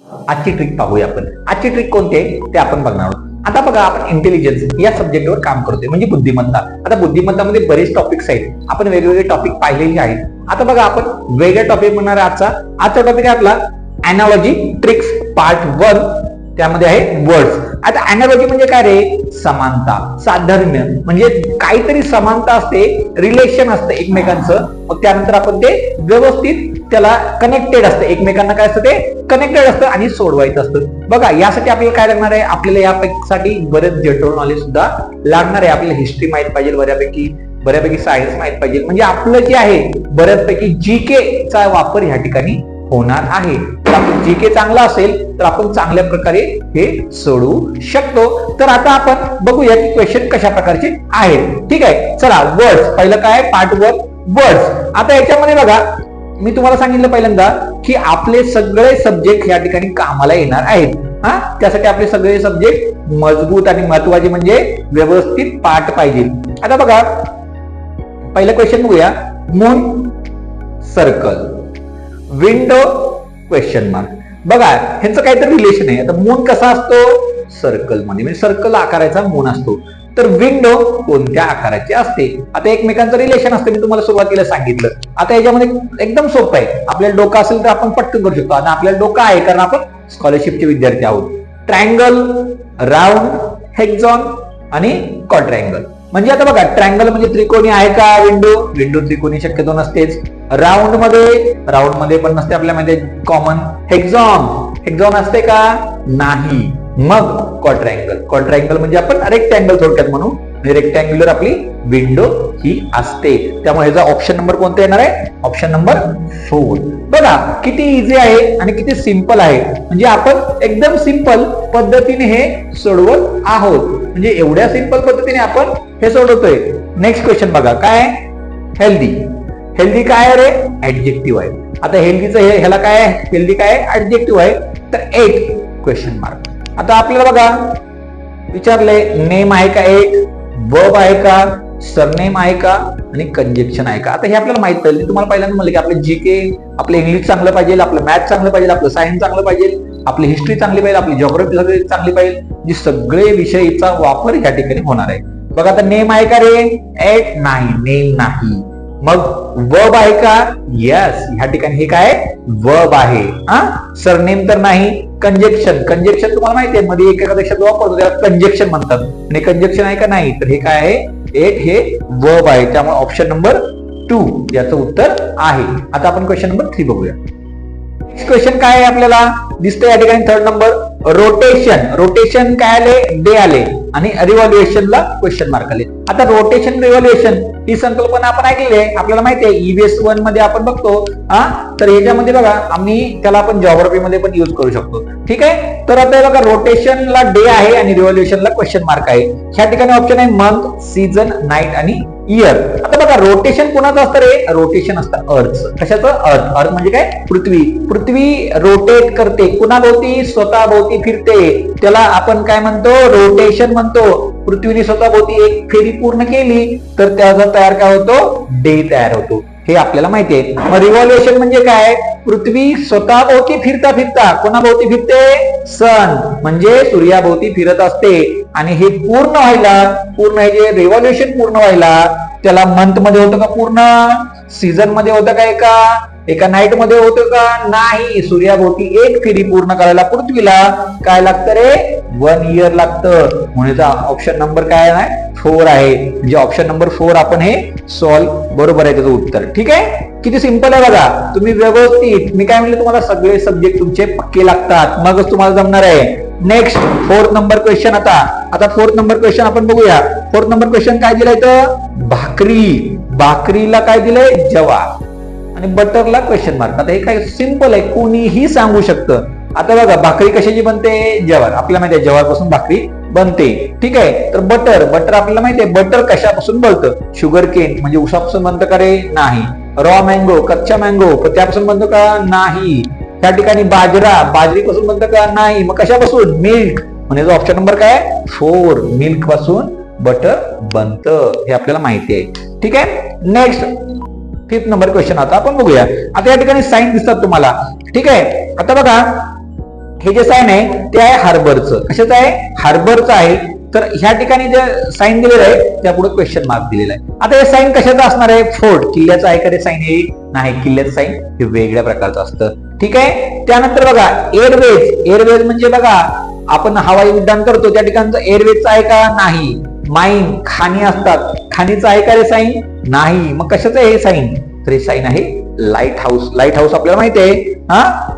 आजची ट्रिक पाहूया आपण. आजची ट्रिक कोणती आहे ते आपण बघणार आहोत. आता बघा, आपण इंटेलिजन्स या सब्जेक्टवर काम करतोय, म्हणजे बुद्धिमत्ता. आता बुद्धिमत्तामध्ये बरेच टॉपिक्स आहेत, आपण वेगवेगळे टॉपिक पाहिलेले आहेत. आता बघा, आपण वेगळा टॉपिक म्हणणार आहे. आजचा टॉपिक आहे आपला अॅनालॉजी ट्रिक्स पार्ट 1. त्यामध्ये आहे वर्ड्स. आता अॅनालॉजी म्हणजे काय रे? समानता, साधर्म्य, म्हणजे काहीतरी समानता असते, रिलेशन असते एकमेकांचं, मग त्यानंतर आपण ते व्यवस्थित त्याला कनेक्टेड असतं, एकमेकांना काय असतं ते कनेक्टेड असतं आणि सोडवायचं असतं. बघा, यासाठी आपल्याला काय लागणार आहे? आपल्याला यासाठी बरेच जनरल नॉलेज सुद्धा लागणार आहे. आपल्याला हिस्ट्री माहित पाहिजे, बऱ्यापैकी सायन्स माहित पाहिजे, म्हणजे आपलं जे आहे बऱ्याचपैकी जीके चा वापर ह्या ठिकाणी होणार आहे. तर आपण जीके चांगला असेल तर आपण चांगल्या प्रकारे हे सोडवू शकतो. तर आता आपण बघूया की क्वेश्चन कशा प्रकारचे आहेत. ठीक आहे, चला. वर्ड्स, पहिलं काय? Part 1 words. आता याच्यामध्ये बघा, मी तुम्हाला सांगितलं पहिल्यांदा की आपले सगळे सब्जेक्ट या ठिकाणी कामाला येणार आहेत. त्यासाठी आपले सगळे सब्जेक्ट मजबूत आणि महत्वाचे, म्हणजे व्यवस्थित पाठ पाहिजे. आता बघा, पहिला क्वेश्चन बघूया. Moon circle, window question mark. बघा, ह्यांचं काहीतरी रिलेशन आहे. आता मून कसा असतो? सर्कल मध्ये, म्हणजे सर्कल आकाराचा मून असतो. तर विंडो कोणत्या आकाराची असते? आता एकमेकांचं रिलेशन असते, मी तुम्हाला सुरुवातीला सांगितलं. आता याच्यामध्ये एकदम सोपं आहे. आपल्याला डोकं असेल तर आपण पटकन करू शकतो, आणि आपल्याला डोकं आहे कारण आपण स्कॉलरशिपचे विद्यार्थी आहोत. ट्रायंगल, राऊंड, हेक्झॉन आणि क्वाड्रँगल. म्हणजे आता बघा, ट्रायंगल म्हणजे त्रिकोणी आहे का? विंडो त्रिकोणी शक्यतो नसतेच. राऊंड मध्ये पण नसते, आपल्यामध्ये कॉमन. हेक्झॉन असते का? नाही. मग क्वाड्रँगल म्हणजे आपण रेक्टँगल थोडक्यात म्हणू, रेक्टँग्युलर आपली विंडो ही असते. त्यामुळे ह्याचा ऑप्शन नंबर कोणता येणार आहे? Option number 4. बघा, किती इझी आहे आणि किती सिंपल आहे. म्हणजे आपण एकदम सिंपल पद्धतीने हे सोडवत आहोत, म्हणजे एवढ्या सिंपल पद्धतीने आपण हे सोडवतोय. नेक्स्ट क्वेश्चन बघा, काय? हेल्दी काय आहे रे? ऍडजेक्टिव्ह आहे. आता हेल्दीचं ह्याला काय आहे? हेल्दी काय आहे? ऍडजेक्टिव्ह आहे. तर 8 क्वेश्चन मार्क. आता आपल्याला बघा विचारले, नेम आहे का? 8 वर्ब आहे का? सरनेम आहे का? आणि कंजक्शन आहे का? आता हे आपल्याला माहित पाहिजे. तुम्हाला पहिल्यांदा म्हणलं की आपलं जीके, आपलं इंग्लिश चांगलं पाहिजे, आपलं मॅथ चांगलं पाहिजे, आपलं सायन्स चांगलं पाहिजे, आपली हिस्ट्री चांगली पाहिजे, आपली जिओग्राफी चांगली पाहिजे, जे सगळे विषयीचा वापर या ठिकाणी होणार आहे. बघा, आता नेम आहे का रे? 8 नाही, नेम नाही. मग वर्ब आहे का? यस, ह्या ठिकाणी हे काय? वर्ब आहे. सरनेम तर नाही. कंजक्शन तुम्हाला माहिती आहे, मध्ये एकापेक्षा वापरतो त्याला कंजक्शन म्हणतात, आणि कंजक्शन आहे का? नाही. तर हे काय आहे? 8 हे वर्ब आहे. त्यामुळे ऑप्शन नंबर 2 याचं उत्तर आहे. आता आपण क्वेश्चन नंबर 3 बघूया. नेक्स्ट क्वेश्चन काय आहे? आपल्याला दिसतंय या ठिकाणी 3rd नंबर. रोटेशन काय आले? डे आले, आणि रिव्हॉल्युएशनला क्वेश्चन मार्क आले. आता रोटेशन रिव्हॉल्युएशन ही संकल्पना आपण ऐकली आहे, आपल्याला माहिती आहे. EVS 1 मध्ये आपण बघतो. तर याच्यामध्ये बघा, त्याला आपण जिओग्राफी मध्ये पण युज करू शकतो. ठीक आहे. तर आता बघा, रोटेशनला डे आहे आणि रिव्हॉल्युएशनला क्वेश्चन मार्क आहे. ह्या ठिकाणी ऑप्शन आहे मंथ, सीझन, नाईट आणि इयर. आता बघा, रोटेशन कोणाचं असतं रे? रोटेशन असतं अर्थचं. कशाचं? अर्थ म्हणजे काय? पृथ्वी रोटेट करते. कुणाभोवती? स्वतःभोवती फिरते. त्याला आपण काय म्हणतो? रोटेशन म्हणतो. पृथ्वीने स्वतःभोवती एक फेरी पूर्ण केली तर त्याचा तयार काय होतो? डे तयार होतो. हे आपल्याला माहिती आहे. मग रिव्हॉल्युएशन म्हणजे काय? पृथ्वी स्वतःभोवती फिरता कोणाभोवती फिरते? सन म्हणजे सूर्याभोवती फिरत असते. आणि हे पूर्ण हे रिव्हॉल्युएशन पूर्ण व्हायला त्याला मंथ मध्ये होतं का? पूर्ण. सीझन मध्ये होतं का? एका नाईट मध्ये होतं का? नाही. सूर्याभोवती एक फेरी पूर्ण करायला पृथ्वीला काय लागतं रे? 1 इयर लागतं. म्हणून ऑप्शन नंबर काय आहे? 4 आहे. म्हणजे ऑप्शन नंबर 4 आपण हे सॉल्व्ह बरोबर आहे त्याचं उत्तर. ठीक आहे. किती सिंपल आहे बघा. तुम्ही व्यवस्थित, मी काय म्हणलं तुम्हाला, सगळे सब्जेक्ट तुमचे पक्के लागतात, मगच तुम्हाला जमणार आहे. Next 4th number question. आता 4th नंबर क्वेश्चन आपण बघूया. 4th नंबर क्वेश्चन काय दिलंय? तर भाकरीला काय दिलंय? जवार, आणि बटरला क्वेश्चन मार्क. आता हे काय सिंपल आहे, कोणीही सांगू शकतं. आता बघा, भाकरी कशाची बनते? जवार. आपल्याला माहिती आहे जवारपासून भाकरी बनते. ठीक आहे. तर बटर आपल्याला माहिती आहे, बटर कशापासून बनतं? शुगर केन म्हणजे उसापासून बनतं का रे? नाही. रॉ मँगो, कच्चा मँगो, त्यापासून बनतो का? नाही. त्या ठिकाणी बाजरीपासून बनतं का? नाही. मग कशापासून? मिल्क. म्हणजे ऑप्शन नंबर काय? 4 मिल्क पासून बटर बनतं. हे आपल्याला माहिती आहे. ठीक आहे. नेक्स्ट 5th नंबर क्वेश्चन आता आपण बघूया. आता या ठिकाणी साइन दिसतात तुम्हाला. ठीक आहे. आता बघा, हे जे साईन आहे ते आहे हार्बरचं. कशाचं आहे? हार्बरचं आहे. तर ह्या ठिकाणी जे साईन दिलेलं आहे त्या पुढे क्वेश्चन मार्क दिलेला आहे. आता हे साईन कशाचं असणार आहे? फोर्ट, किल्ल्याचं आहे का ते साईन? हे नाही, किल्ल्याचं साईन हे वेगळ्या प्रकारचं असतं. ठीक आहे. त्यानंतर बघा एअरवेज. एअरवेज म्हणजे बघा आपण हवाई उड्डाण करतो त्या ठिकाणचं एअरवेजचं आहे का? नाही. माईन, खाणी असतात, खाणीचं आहे का रे साईन? नाही. मग कशाचं आहे हे साईन? तर हे साईन आहे लाईट हाऊस. लाईट हाऊस आपल्याला माहिती आहे,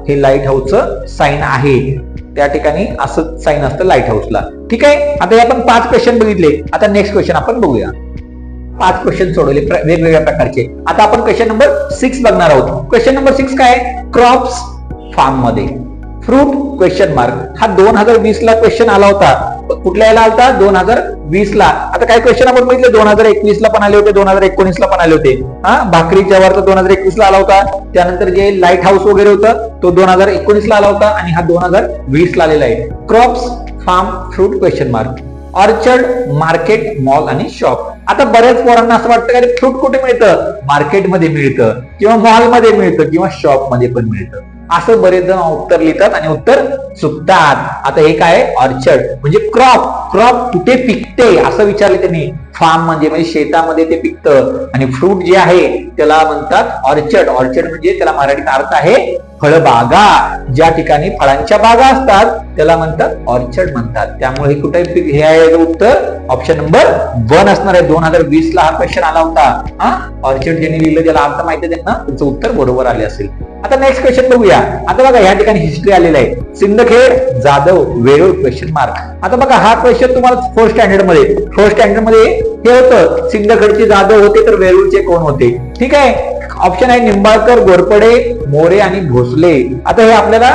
हे लाईट हाऊसचं साईन आहे. त्या ठिकाणी असं साईन असतं लाईट हाऊसला. ठीक आहे. आता हे आपण 5 क्वेश्चन बघितले. आता नेक्स्ट क्वेश्चन आपण बघूया. 5 क्वेश्चन सोडवले वेगवेगळ्या प्रकारचे. आता आपण क्वेश्चन नंबर 6 बघणार आहोत. क्वेश्चन नंबर 6 काय? क्रॉप्स फार्म मध्ये फ्रूट क्वेश्चन मार्क. हा 2020 ला क्वेश्चन आला होता. कुठल्या याला आलता? 2020 ला. आता काय क्वेश्चन आपण बघितले 2021 ला पण आले होते, 2019 ला पण आले होते. भाकरी जवार 2021 ला आला होता. त्यानंतर जे लाईट हाऊस वगैरे होतं तो 2019 ला आला होता आणि हा 2020 ला आलेला आहे. Crops farm fruit question mark. Orchard, market, mall आणि शॉप. आता बऱ्याच पोरांना असं वाटतं की फ्रूट कुठे मिळतं? मार्केटमध्ये मिळतं किंवा मॉलमध्ये मिळतं किंवा शॉप मध्ये पण मिळतं. असं बरेच जण उत्तर लिहितात आणि उत्तर चुकतात. आता हे काय? ऑर्चर्ड म्हणजे क्रॉप. क्रॉप कुठे पिकते असं विचारले त्यांनी. फार्म म्हणजे शेतामध्ये ते पिकतं. आणि फ्रूट जे आहे त्याला म्हणतात ऑर्चर्ड. ऑर्चर्ड म्हणजे त्याला मराठीत अर्थ आहे फळबागा. ज्या ठिकाणी फळांच्या बागा असतात त्याला म्हणतात ऑर्चर्ड म्हणतात. त्यामुळे हे कुठे हे आहे उत्तर ऑप्शन नंबर 1 असणार आहे. 2020 ला हा क्वेश्चन आला होता. ऑर्चर्ड ज्यांनी लिहिलं त्याला अर्थ माहिती आहे त्यांना त्याचं उत्तर बरोबर आले असेल. आता नेक्स्ट क्वेश्चन बघूया. आता बघा या ठिकाणी हिस्ट्री आलेला आहे. Sindkhed, Jadhav, Verul question mark. आता बघा हा क्वेश्चन तुम्हाला 4th स्टँडर्ड मध्ये हे होतं. सिंदखेडचे जाधव होते तर वेरूळचे कोण होते? ठीक आहे. ऑप्शन आहे निंबाळकर, घोरपडे, मोरे आणि भोसले. आता हे आपल्याला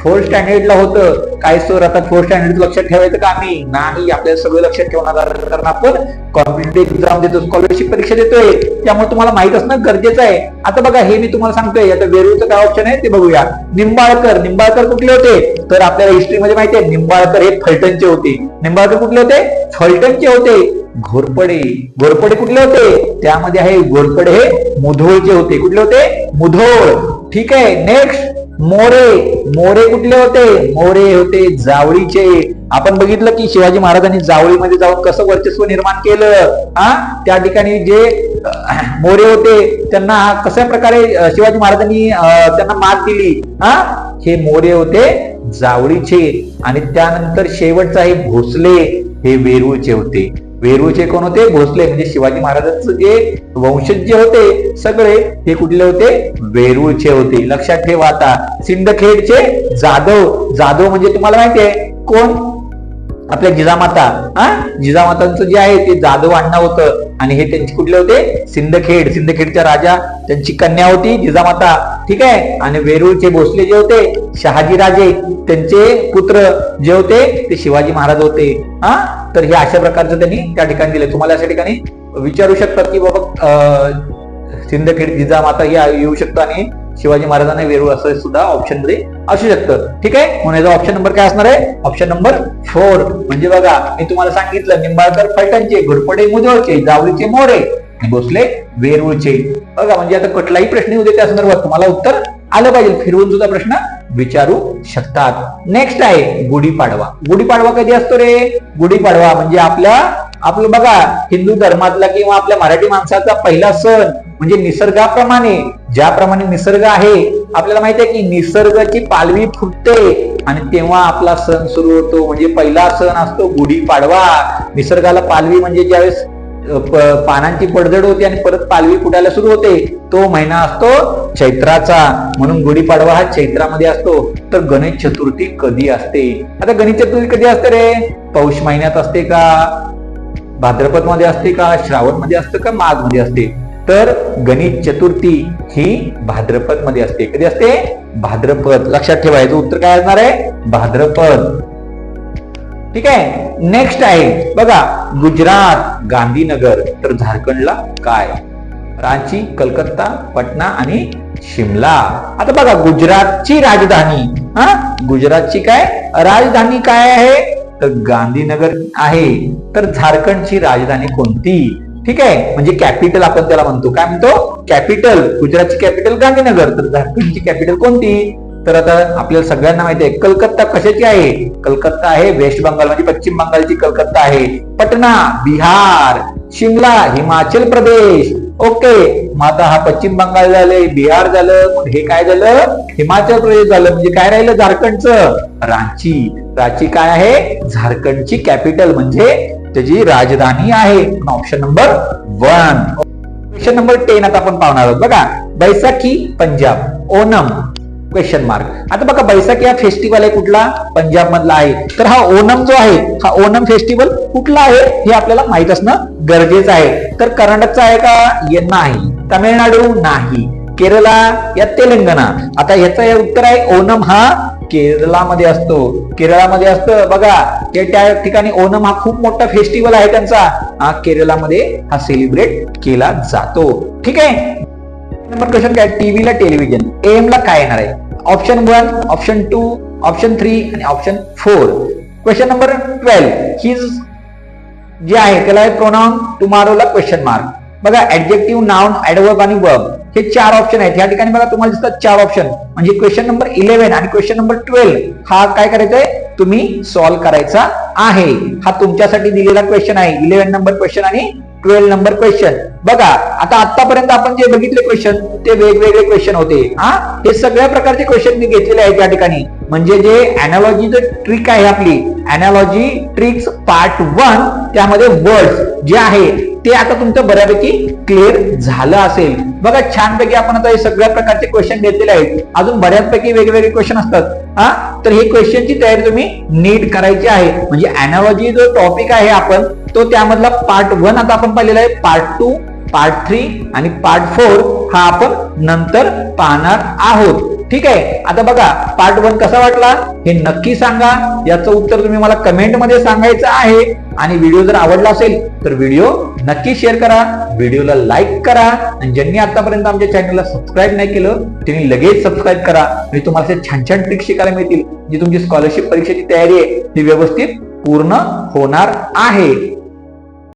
4th स्टँडर्डला होतं. काय सर आता 4th स्टँडर्ड लक्षात ठेवायचं का? आम्ही नाही, आपल्याला सगळं लक्षात ठेवणार कारण आपण कॉम्पिटिटिव्ह एक्झाम देतो, स्कॉलरशिप परीक्षा देतोय, त्यामुळे तुम्हाला माहित असणं गरजेचं आहे. आता बघा हे मी तुम्हाला सांगतोय. आता वेरूळचं काय ऑप्शन आहे ते बघूया. निंबाळकर. निंबाळकर कुठले होते? तर आपल्याला हिस्ट्रीमध्ये माहिती आहे निंबाळकर हे फलटणचे होते. निंबाळकर कुठले होते? फलटणचे होते. घोरपडे. घोरपडे कुठले होते? त्यामध्ये आहे घोरपडे हे मुधोळचे होते. कुठले होते? मुधोळ. ठीक आहे. नेक्स्ट मोरे. मोरे कुठले होते? मोरे होते जावळीचे. आपण बघितलं की शिवाजी महाराजांनी जावळीमध्ये जाऊन कसं वर्चस्व निर्माण केलं. त्या ठिकाणी जे मोरे होते त्यांना कशा प्रकारे शिवाजी महाराजांनी त्यांना मात दिली. हे मोरे होते जावळीचे. आणि त्यानंतर शेवटचा आहे भोसले. हे वेरूळचे होते. वेरूळचे कोण होते? भोसले. म्हणजे शिवाजी महाराजांचं जे वंशज जे होते सगळे हे कुठले होते? वेरूळचे होते. लक्षात ठेवा. आता सिंदखेडचे जाधव. जाधव म्हणजे तुम्हाला माहिती आहे कोण? आपल्या जिजामाता. जिजामातांचं जे आहे ते जाधव आडनाव होतं आणि हे त्यांचे कुठले होते? सिंदखेड. सिंदखेडच्या राजा त्यांची कन्या होती जिजामाता. ठीक आहे. आणि वेरूळचे भोसले जे होते शहाजीराजे त्यांचे पुत्र जे होते ते शिवाजी महाराज होते. तर हे अशा प्रकारचं त्यांनी त्या ठिकाणी दिले. तुम्हाला अशा ठिकाणी विचारू शकतात की बाबा सिंदखेड जिजामाता हे येऊ शकतं आणि शिवाजी महाराजांना वेरूळ असं सुद्धा ऑप्शन मध्ये असू शकतं. ठीक आहे. म्हणून याचा ऑप्शन नंबर काय असणार आहे? Option number 4. म्हणजे बघा मी तुम्हाला सांगितलं निंबाळकर फलटणचे, घोरपडे मुधोळचे, जावळीचे मोरे आणि भोसले वेरूळचे. बघा म्हणजे आता कुठलाही प्रश्न येऊ दे त्या संदर्भात तुम्हाला उत्तर आलं पाहिजे. फिरवून सुद्धा प्रश्न विचारू शकतात. नेक्स्ट आहे गुढीपाडवा. गुढीपाडवा कधी असतो रे? गुढीपाडवा म्हणजे आपलं बघा हिंदू धर्मातला किंवा आपल्या मराठी माणसाचा पहिला सण म्हणजे निसर्गाप्रमाणे ज्याप्रमाणे निसर्ग आहे आपल्याला माहिती आहे की निसर्गाची पालवी फुटते आणि तेव्हा आपला सण सुरू होतो. म्हणजे पहिला सण असतो गुढीपाडवा. निसर्गाला पालवी म्हणजे ज्यावेळेस पानांची पडझड होते आणि परत पालवी फुटायला सुरू होते तो महिना असतो चैत्राचा. म्हणून गुढीपाडवा हा चैत्रामध्ये असतो. तर गणेश चतुर्थी कधी असते? आता गणेश चतुर्थी कधी असते रे? पौष महिन्यात असते का? भाद्रपद मध्ये असते का? श्रावण मध्ये असते का? माघ मध्ये असते? तर गणेश चतुर्थी ही भाद्रपद मध्ये असते. कधी असते? भाद्रपद. लक्षात ठेवायचं उत्तर काय असणार आहे? भाद्रपद. ठीक आहे. नेक्स्ट आहे बघा गुजरात, गांधीनगर. तर झारखंडला काय? रांची, कलकत्ता, पटना आणि शिमला. आता बघा गुजरातची राजधानी गुजरातची काय राजधानी काय आहे? तर गांधीनगर आहे. तर झारखंडची राजधानी कोणती? ठीक आहे. म्हणजे कॅपिटल आपण त्याला म्हणतो. काय म्हणतो? कॅपिटल. गुजरातची कॅपिटल गांधीनगर. तर झारखंडची कॅपिटल कोणती? तर आता आपल्याला सगळ्यांना माहिती आहे कलकत्ता कशाची आहे? कलकत्ता आहे वेस्ट बंगाल म्हणजे पश्चिम बंगालची कलकत्ता आहे. पटना बिहार, शिमला हिमाचल प्रदेश. ओके, मग आता हा पश्चिम बंगाल झालं, बिहार झालं, मग हे काय झालं? हिमाचल प्रदेश झालं. म्हणजे काय राहिलं झारखंडचं? रांची. रांची काय आहे? झारखंडची कॅपिटल म्हणजे त्याची राजधानी आहे. Option number 1. क्वेश्चन नंबर 10 आता आपण पाहणार आहोत. बघा, बैसाखी पंजाब, ओणम क्वेश्चन मार्क. आता बघा, बैसाखी हा फेस्टिवल आहे कुठला? पंजाब मधला आहे. तर हा ओणम जो आहे, हा ओणम फेस्टिवल कुठला आहे हे आपल्याला माहित असणं गरजेचं आहे. तर कर्नाटकचा आहे का? नाही. तामिळनाडू नाही. केरला या तेलंगणा. आता ह्याचं उत्तर आहे ओणम हा केरळामध्ये असतो. केरळामध्ये असतं. बघा, त्या ठिकाणी ओणम हा खूप मोठा फेस्टिवल आहे त्यांचा. हा केरळामध्ये हा सेलिब्रेट केला जातो. ठीक आहे. नंबर क्वेश्चन काय? टीव्हीला टेलिव्हिजन, एएम ला काय येणार आहे? ऑप्शन 1, ऑप्शन 2, ऑप्शन 3 आणि ऑप्शन 4. Question number 12. हिज जे आहे त्याला प्रोनाउन टुमारोला क्वेश्चन मार्क. बघा, ऍडजेक्टिव्ह, नाउन, ऍडवर्ब आणि वर्ब हे 4 ऑप्शन आहेत. या ठिकाणी बघा तुम्हाला दिसतात 4 ऑप्शन. म्हणजे क्वेश्चन नंबर 11 आणि क्वेश्चन नंबर 12 हा काय करायचा आहे? तुम्ही सॉल्व्ह करायचा आहे. हा तुमच्यासाठी दिलेला क्वेश्चन आहे. 11 नंबर क्वेश्चन आणि 12 नंबर क्वेश्चन. बघा, आता आतापर्यंत आपण जे बघितले क्वेश्चन ते वेगवेगळे क्वेश्चन होते. हे सगळ्या प्रकारचे क्वेश्चन मी घेतलेले आहेत या ठिकाणी. म्हणजे जे अॅनालॉजीचं ट्रिक आहे आपली, अॅनालॉजी ट्रिक्स पार्ट 1, त्यामध्ये वर्ड्स जे आहे ते आता तुमचं बऱ्यापैकी क्लिअर झालं असेल. बघा, छानपैकी आपण आता हे सगळ्या प्रकारचे क्वेश्चन घेतलेले आहेत. अजून बऱ्याचपैकी वेगवेगळे क्वेश्चन असतात. तर हे क्वेश्चनची तयारी तुम्ही नीट करायची आहे. म्हणजे अॅनालॉजी जो टॉपिक आहे आपण तो त्यामधला पार्ट 1 आता आपण पाहिलेला आहे. पार्ट 2, पार्ट 3 आणि पार्ट 4 हा आपण नंतर पाहणार आहोत. ठीक आहे. आता बघा, पार्ट 1 कसा वाटला हे नक्की सांगा. याचं उत्तर तुम्ही मला कमेंट मध्ये सांगायचं आहे. आणि व्हिडिओ जर आवडला असेल तर व्हिडिओ नक्की शेअर करा, व्हिडिओला लाईक करा. आणि ज्यांनी आतापर्यंत आमच्या चॅनलला सबस्क्राईब नाही केलं त्यांनी लगेच सबस्क्राईब करा. म्हणजे तुम्हाला छान छान ट्रिक्स शिकायला मिळतील. जी तुमची स्कॉलरशिप परीक्षेची तयारी आहे ती व्यवस्थित पूर्ण होणार आहे.